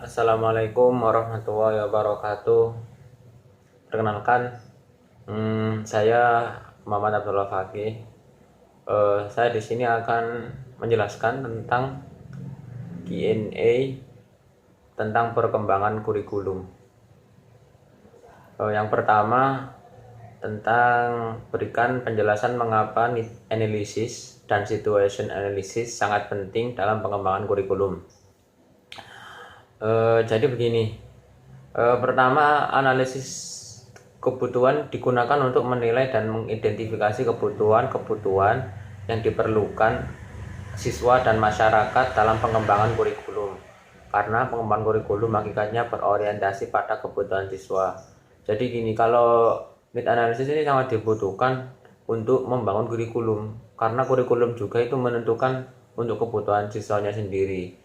Assalamualaikum warahmatullahi wabarakatuh. Perkenalkan, saya Muhammad Abdullah Fakih. Saya di sini akan menjelaskan tentang Q&A tentang perkembangan kurikulum. Yang pertama, tentang berikan penjelasan mengapa need analysis dan situation analysis sangat penting dalam pengembangan kurikulum. Jadi begini, pertama, analisis kebutuhan digunakan untuk menilai dan mengidentifikasi kebutuhan-kebutuhan yang diperlukan siswa dan masyarakat dalam pengembangan kurikulum, karena pengembangan kurikulum hakikatnya berorientasi pada kebutuhan siswa. Jadi gini, kalau need analysis ini sangat dibutuhkan untuk membangun kurikulum, karena kurikulum juga itu menentukan untuk kebutuhan siswanya sendiri.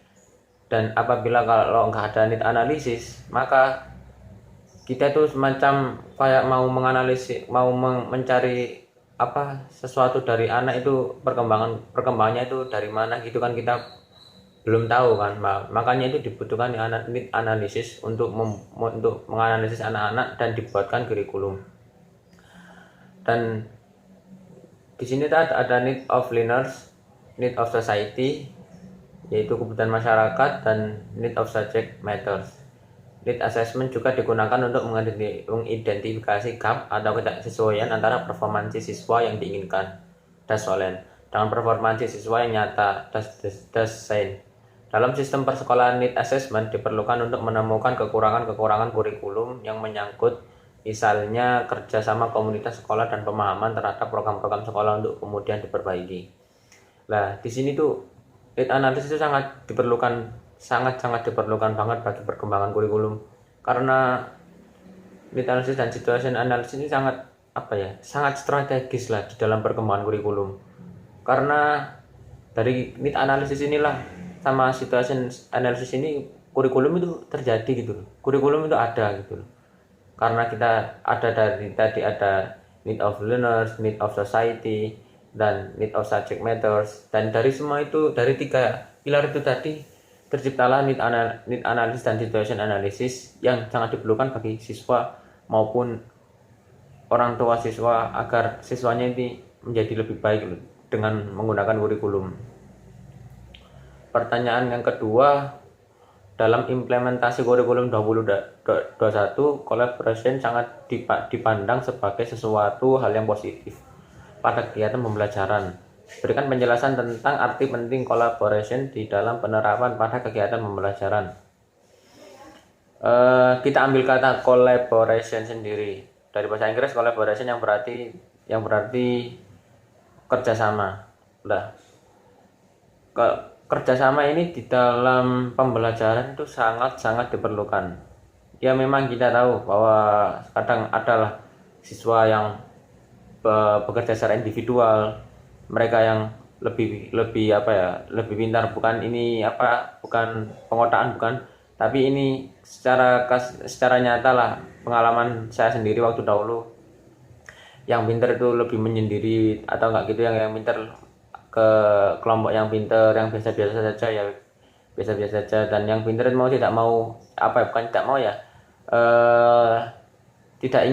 Dan apabila kalau nggak ada need analisis, maka kita tuh semacam kayak mau menganalisis, mau mencari apa sesuatu dari anak itu, perkembangannya itu dari mana gitu kan, kita belum tahu kan. Makanya itu dibutuhkan need analisis untuk menganalisis anak-anak dan dibuatkan kurikulum. Dan di sini ada need of learners, need of society, yaitu kebutuhan masyarakat, dan need of subject matters. Need assessment juga digunakan untuk mengidentifikasi gap atau ketidaksesuaian antara performansi siswa yang diinginkan (Daswalen) dengan performansi siswa yang nyata (Dasein). Dalam sistem persekolahan, need assessment diperlukan untuk menemukan kekurangan-kekurangan kurikulum yang menyangkut misalnya kerjasama komunitas sekolah dan pemahaman terhadap program-program sekolah untuk kemudian diperbaiki. Nah, di sini tuh need analysis itu sangat diperlukan banget bagi perkembangan kurikulum, karena need analysis dan situation analysis ini sangat strategis lah di dalam perkembangan kurikulum, karena dari need analysis inilah sama situation analysis ini kurikulum itu terjadi gitu loh. Kurikulum itu ada gitu loh, karena kita ada dari tadi ada need of learners, need of society, dan need of subject matters. Dan dari semua itu, dari tiga pilar itu tadi, terciptalah need analysis dan situation analysis yang sangat diperlukan bagi siswa maupun orang tua siswa, agar siswanya ini menjadi lebih baik dengan menggunakan kurikulum. Pertanyaan yang kedua, dalam implementasi kurikulum 2021, collaboration sangat dipandang sebagai sesuatu hal yang positif pada kegiatan pembelajaran. Berikan penjelasan tentang arti penting collaboration di dalam penerapan pada kegiatan pembelajaran. Kita ambil kata collaboration sendiri dari bahasa Inggris. Collaboration yang berarti kerjasama. Nah, kerjasama ini di dalam pembelajaran itu sangat diperlukan. Ya, memang kita tahu bahwa kadang adalah siswa yang bekerja secara individual, mereka yang lebih pintar, bukan pengotaan, bukan, tapi ini secara nyata lah, pengalaman saya sendiri waktu dahulu, yang pintar itu lebih menyendiri atau enggak gitu, yang pintar ke kelompok yang pintar, yang biasa-biasa saja, dan yang pintar tidak mau tidak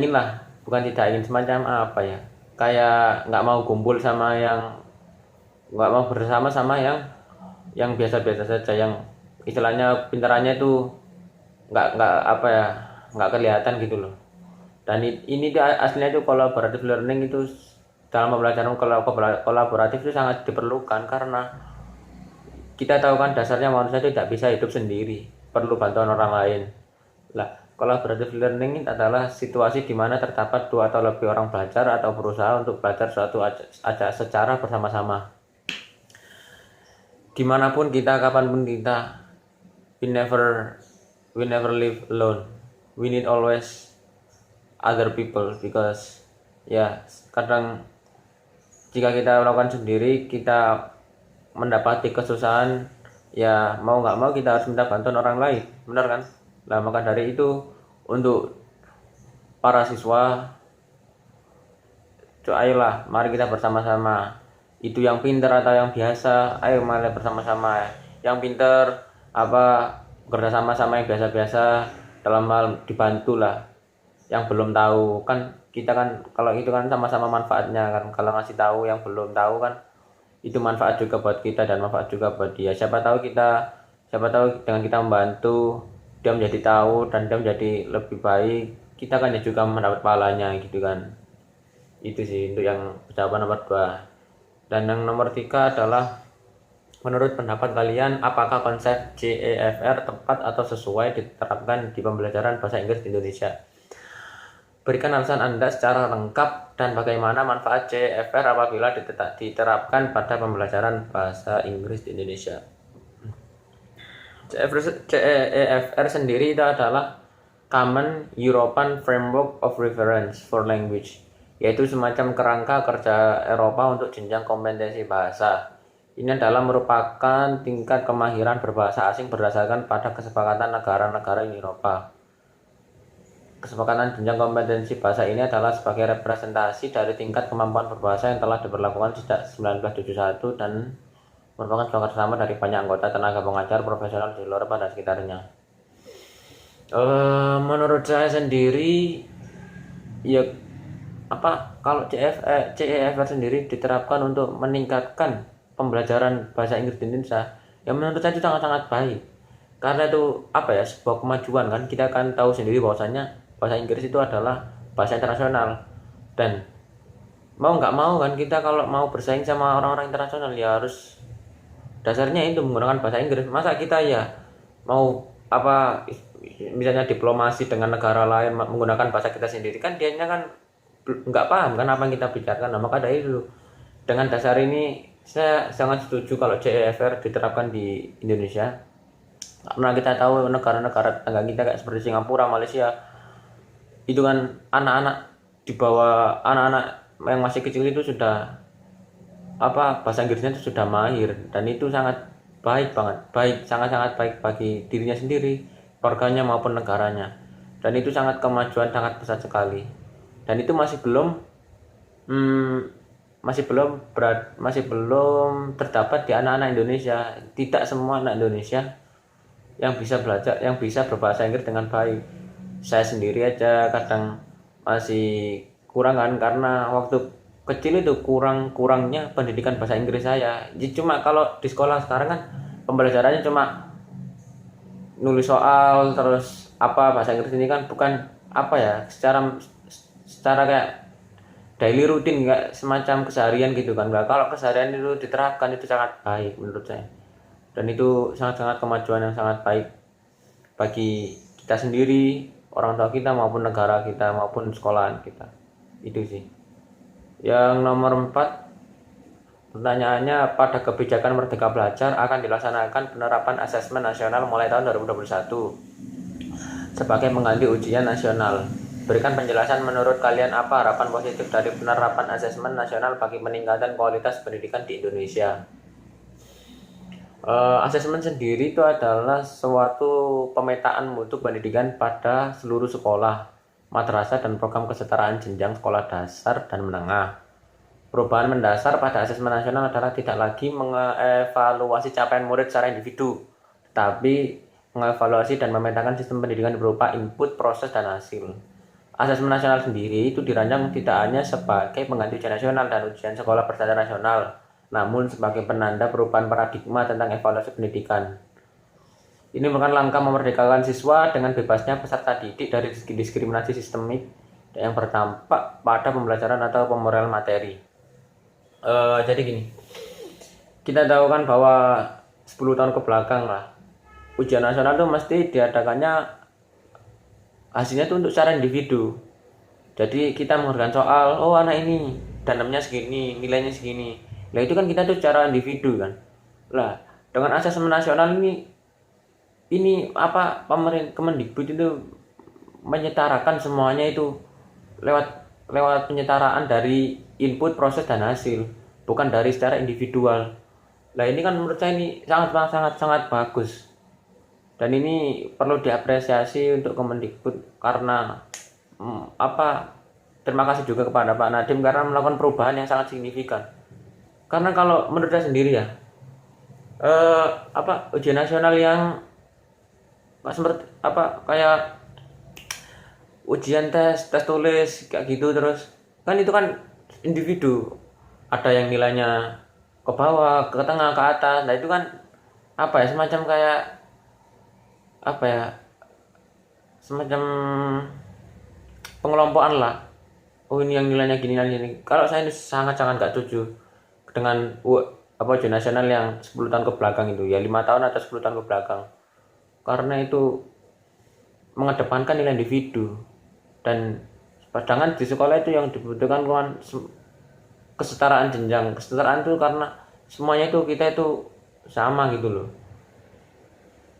ingin semacam kayak nggak mau kumpul sama nggak mau bersama sama yang biasa-biasa saja, yang istilahnya pintarannya itu nggak kelihatan gitu loh. Dan ini aslinya itu collaborative learning itu dalam pembelajaran kolaboratif itu sangat diperlukan, karena kita tahu kan dasarnya manusia itu tidak bisa hidup sendiri, perlu bantuan orang lain. Lah, collaborative learning adalah situasi di mana terdapat dua atau lebih orang belajar atau berusaha untuk belajar suatu secara bersama-sama. Dimanapun kita, kapanpun kita, we never live alone. We need always other people, because kadang jika kita melakukan sendiri, kita mendapati kesusahan, ya mau nggak mau kita harus minta bantuan orang lain, benar kan? Nah, maka dari itu, untuk para siswa, ayolah, mari kita bersama-sama. Itu yang pintar atau yang biasa, ayo mari bersama-sama. Yang pintar bekerja sama yang biasa-biasa, dalam hal dibantu lah yang belum tahu kan. Kita kan kalau itu kan sama-sama manfaatnya kan, kalau ngasih tahu yang belum tahu kan itu manfaat juga buat kita dan manfaat juga buat dia. Siapa tahu dengan kita membantu dia menjadi tahu dan dia menjadi lebih baik, kita kan ya juga mendapat pahalanya gitu kan. Itu sih untuk yang jawaban nomor 2. Dan yang nomor 3 adalah, menurut pendapat kalian, apakah konsep JEFR tepat atau sesuai diterapkan di pembelajaran bahasa Inggris di Indonesia? Berikan alasan Anda secara lengkap dan bagaimana manfaat JEFR apabila diterapkan pada pembelajaran bahasa Inggris di Indonesia. JEFR sendiri itu adalah Common European Framework of Reference for Language, yaitu semacam kerangka kerja Eropa untuk jenjang kompetensi bahasa. Ini adalah merupakan tingkat kemahiran berbahasa asing berdasarkan pada kesepakatan negara-negara Uni Eropa. Kesepakatan jenjang kompetensi bahasa ini adalah sebagai representasi dari tingkat kemampuan berbahasa yang telah diberlakukan sejak 1971 dan merupakan sebuah kerjasama dari banyak anggota tenaga pengajar profesional di luar pada sekitarnya. Menurut saya sendiri, ya kalau CEFR sendiri diterapkan untuk meningkatkan pembelajaran bahasa Inggris di Indonesia, ya menurut saya itu sangat-sangat baik. Karena itu sebuah kemajuan kan. Kita kan tahu sendiri bahwasanya bahasa Inggris itu adalah bahasa internasional, dan mau nggak mau kan kita kalau mau bersaing sama orang-orang internasional ya harus dasarnya itu menggunakan bahasa Inggris. Masa kita ya mau misalnya diplomasi dengan negara lain menggunakan bahasa kita sendiri, kan dianya kan nggak paham kan apa yang kita bicarakan. Nah, maka dari itu, dengan dasar ini saya sangat setuju kalau JEFR diterapkan di Indonesia, karena kita tahu negara-negara tetangga kita kayak seperti Singapura, Malaysia, itu kan anak-anak yang masih kecil itu sudah bahasa Inggrisnya itu sudah mahir, dan itu sangat sangat-sangat baik bagi dirinya sendiri, keluarganya maupun negaranya, dan itu sangat kemajuan sangat besar sekali. Dan itu masih belum terdapat di anak-anak Indonesia. Tidak semua anak Indonesia yang bisa berbahasa Inggris dengan baik. Saya sendiri aja kadang masih kurang kan, karena waktu kecil itu kurangnya pendidikan bahasa Inggris saya. Jadi cuma kalau di sekolah sekarang kan pembelajarannya cuma nulis soal, terus bahasa Inggris ini kan bukan secara kayak daily rutin, nggak semacam keseharian gitu kan. Nggak, kalau keseharian itu diterapkan itu sangat baik menurut saya, dan itu sangat-sangat kemajuan yang sangat baik bagi kita sendiri, orang tua kita maupun negara kita maupun sekolahan kita. Itu sih. Yang nomor 4, pertanyaannya, pada kebijakan Merdeka Belajar akan dilaksanakan penerapan asesmen nasional mulai tahun 2021 sebagai pengganti ujian nasional. Berikan penjelasan menurut kalian apa harapan positif dari penerapan asesmen nasional bagi peningkatan kualitas pendidikan di Indonesia. Asesmen sendiri itu adalah suatu pemetaan mutu pendidikan pada seluruh sekolah, madrasah, dan program kesetaraan jenjang sekolah dasar dan menengah. Perubahan mendasar pada asesmen nasional adalah tidak lagi mengevaluasi capaian murid secara individu, tetapi mengevaluasi dan memetakan sistem pendidikan berupa input, proses, dan hasil. Asesmen nasional sendiri itu dirancang tidak hanya sebagai pengganti ujian nasional dan ujian sekolah berstandar nasional, namun sebagai penanda perubahan paradigma tentang evaluasi pendidikan. Ini merupakan langkah memerdekakan siswa dengan bebasnya peserta didik dari diskriminasi sistemik yang berdampak pada pembelajaran atau pemrograman materi. Jadi gini, kita tahu kan bahwa 10 tahun ke belakang lah, ujian nasional itu mesti diadakannya hasilnya itu untuk secara individu. Jadi kita mengerjakan soal, anak ini danamnya segini, nilainya segini. Nah itu kan kita tuh secara individu kan. Lah dengan asesmen nasional ini pemerintah Kemendikbud itu menyetarakan semuanya itu lewat penyetaraan dari input, proses, dan hasil, bukan dari secara individual. Nah ini kan menurut saya ini sangat bagus, dan ini perlu diapresiasi untuk Kemendikbud, karena terima kasih juga kepada Pak Nadiem karena melakukan perubahan yang sangat signifikan. Karena kalau menurut saya sendiri ya, ujian nasional yang nggak seperti apa kayak ujian tes tulis kayak gitu. Terus kan itu kan individu, ada yang nilainya ke bawah, ke tengah, ke atas. Nah itu kan apa ya, semacam kayak apa ya, semacam pengelompokan lah. Oh ini yang nilainya gini nilainya gini. Kalau saya ini sangat sangat gak setuju dengan apa ujian nasional yang 10 tahun ke belakang itu ya, 5 tahun atau 10 tahun ke belakang, karena itu mengedepankan nilai individu. Dan padahal di sekolah itu yang dibutuhkan kan kesetaraan jenjang. Kesetaraan itu karena semuanya itu kita itu sama gitu loh,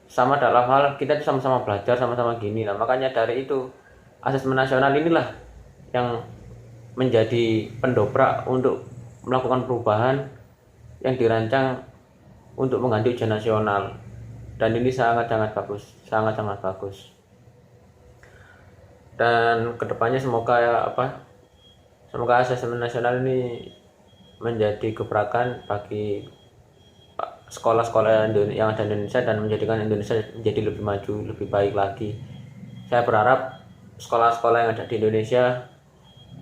sama dalam hal kita itu sama-sama belajar, sama-sama gini. Nah makanya dari itu asesmen nasional inilah yang menjadi pendobrak untuk melakukan perubahan yang dirancang untuk mengganti ujian nasional. Dan ini sangat-sangat bagus, sangat-sangat bagus. Dan kedepannya semoga ya semoga asesmen nasional ini menjadi gebrakan bagi sekolah-sekolah yang ada di Indonesia dan menjadikan Indonesia menjadi lebih maju, lebih baik lagi. Saya berharap sekolah-sekolah yang ada di Indonesia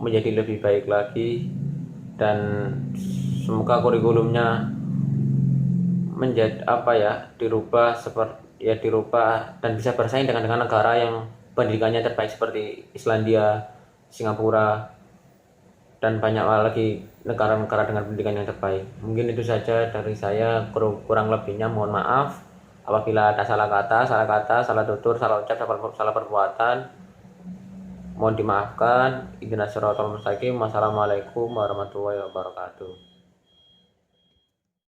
menjadi lebih baik lagi, dan semoga kurikulumnya menjadi dirubah dan bisa bersaing dengan negara yang pendidikannya terbaik seperti Islandia, Singapura, dan banyak lagi negara-negara dengan pendidikan yang terbaik. Mungkin itu saja dari saya, kurang lebihnya mohon maaf apabila ada salah kata, salah tutur, salah ucap, salah perbuatan, mohon dimaafkan. Ihdinas siratal mustaqim. Wassalamualaikum warahmatullahi wabarakatuh.